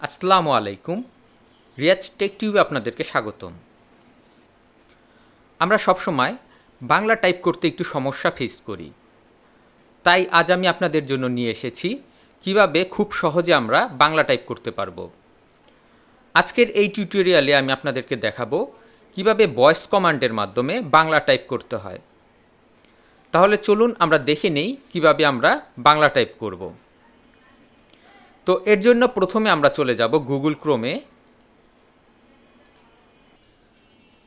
আসসালামু আলাইকুম। রিয়াজ টেক টিউবে আপনাদেরকে স্বাগতম। আমরা সবসময় বাংলা টাইপ করতে একটু সমস্যা ফেস করি, তাই আজ আমি আপনাদের জন্য নিয়ে এসেছি কিভাবে খুব সহজে আমরা বাংলা টাইপ করতে পারবো। আজকের এই টিউটোরিয়ালে আমি আপনাদেরকে দেখাবো কিভাবে ভয়েস কমান্ডের মাধ্যমে বাংলা টাইপ করতে হয়। তাহলে চলুন আমরা দেখে নেই কিভাবে আমরা বাংলা টাইপ করব। তো এর জন্য প্রথমে আমরা চলে যাব গুগল ক্রোমে।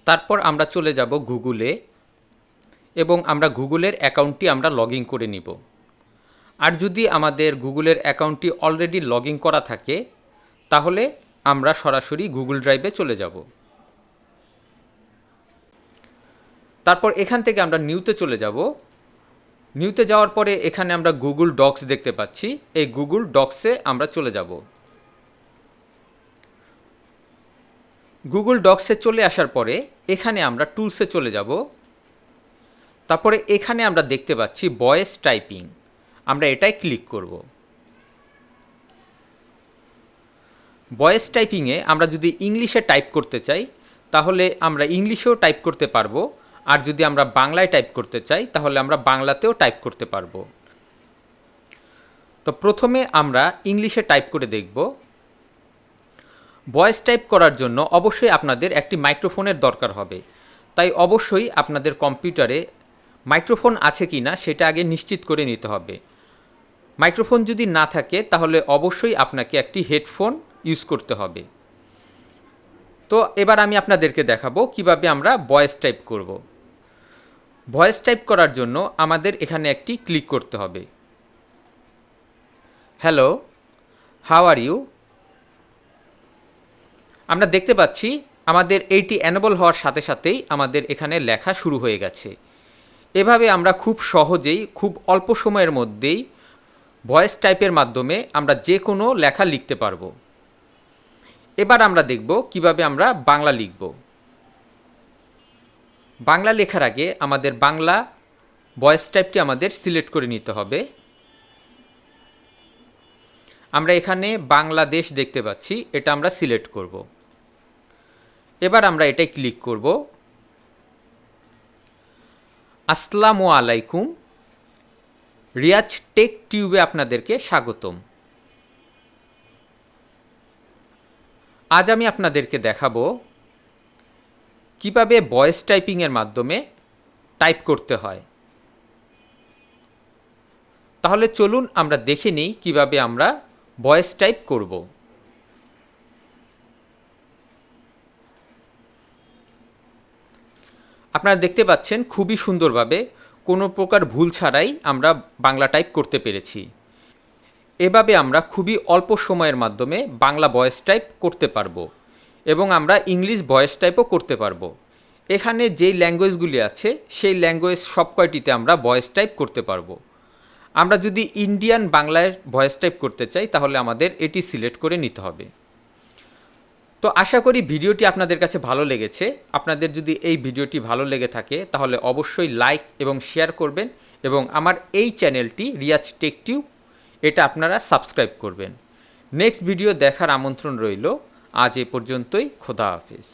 তারপর আমরা চলে যাব গুগলে এবং আমরা গুগলের অ্যাকাউন্টটি আমরা লগ ইন করে নিব। আর যদি আমাদের গুগলের অ্যাকাউন্টটি অলরেডি লগ ইন করা থাকে তাহলে আমরা সরাসরি গুগল ড্রাইভে চলে যাব। তারপর এখান থেকে আমরা নিউতে চলে যাব। নিউতে যাওয়ার পরে এখানে আমরা গুগল ডক্স দেখতে পাচ্ছি, এই গুগল ডক্সে আমরা চলে যাব। গুগল ডক্সে চলে আসার পরে এখানে আমরা টুলসে চলে যাব। তারপরে এখানে আমরা দেখতে পাচ্ছি ভয়েস টাইপিং, আমরা এটাই ক্লিক করব। ভয়েস টাইপিংয়ে আমরা যদি ইংলিশে টাইপ করতে চাই তাহলে আমরা ইংলিশেও টাইপ করতে পারবো, আর যদি আমরা বাংলায় টাইপ করতে চাই তাহলে আমরা বাংলাতেও টাইপ করতে পারবো। তো প্রথমে আমরা ইংলিশে টাইপ করে দেখব। ভয়েস টাইপ করার জন্য অবশ্যই আপনাদের একটি মাইক্রোফোনের দরকার হবে, তাই অবশ্যই আপনাদের কম্পিউটারে মাইক্রোফোন আছে কি না সেটা আগে নিশ্চিত করে নিতে হবে। মাইক্রোফোন যদি না থাকে তাহলে অবশ্যই আপনাকে একটি হেডফোন ইউজ করতে হবে। তো এবার আমি আপনাদেরকে দেখাবো কিভাবে আমরা ভয়েস টাইপ করব। ভয়েস টাইপ করার জন্য আমাদের এখানে একটি ক্লিক করতে হবে। Hello, how are you? আমরা দেখতে পাচ্ছি আমাদের এইটি এনেবল হওয়ার সাথে সাথেই আমাদের এখানে লেখা শুরু হয়ে গেছে। এভাবে আমরা খুব সহজেই খুব অল্প সময়ের মধ্যেই ভয়েস টাইপের মাধ্যমে আমরা যে কোনো লেখা লিখতে পারবো। এবার আমরা দেখব কিভাবে আমরা বাংলা লিখব। বাংলা লেখার আগে আমাদের বাংলা ভয়েস টাইপটি আমাদের সিলেক্ট করে নিতে হবে। আমরা এখানে বাংলাদেশ দেখতে পাচ্ছি, এটা আমরা সিলেক্ট করব। এবার আমরা এটাই ক্লিক করব। আসসালামু আলাইকুম, রিয়াজ টেক টিউবে আপনাদেরকে স্বাগতম। আজ আমি আপনাদেরকে দেখাবো কিভাবে ভয়েস টাইপিংয়ের মাধ্যমে টাইপ করতে হয়। তাহলে চলুন আমরা দেখে নিই কিভাবে আমরা ভয়েস টাইপ করব। আপনারা দেখতে পাচ্ছেন খুবই সুন্দরভাবে কোনো প্রকার ভুল ছাড়াই আমরা বাংলা টাইপ করতে পেরেছি। এভাবে আমরা খুবই অল্প সময়ের মাধ্যমে বাংলা ভয়েস টাইপ করতে পারবো এবং আমরা ইংলিশ ভয়েস টাইপও করতে পারবো। এখানে যেই ল্যাঙ্গুয়েজগুলি আছে সেই ল্যাঙ্গুয়েজ সব কয়টিতে আমরা ভয়েস টাইপ করতে পারবো। আমরা যদি ইন্ডিয়ান বাংলায় ভয়েস টাইপ করতে চাই তাহলে আমাদের এটি সিলেক্ট করে নিতে হবে। তো আশা করি ভিডিওটি আপনাদের কাছে ভালো লেগেছে। আপনাদের যদি এই ভিডিওটি ভালো লেগে থাকে তাহলে অবশ্যই লাইক এবং শেয়ার করবেন এবং আমার এই চ্যানেলটি রিয়াজ টেক টিউব এটা আপনারা সাবস্ক্রাইব করবেন। নেক্সট ভিডিও দেখার আমন্ত্রণ রইল। আজ এ পর্যন্তই। খোদা হাফেজ।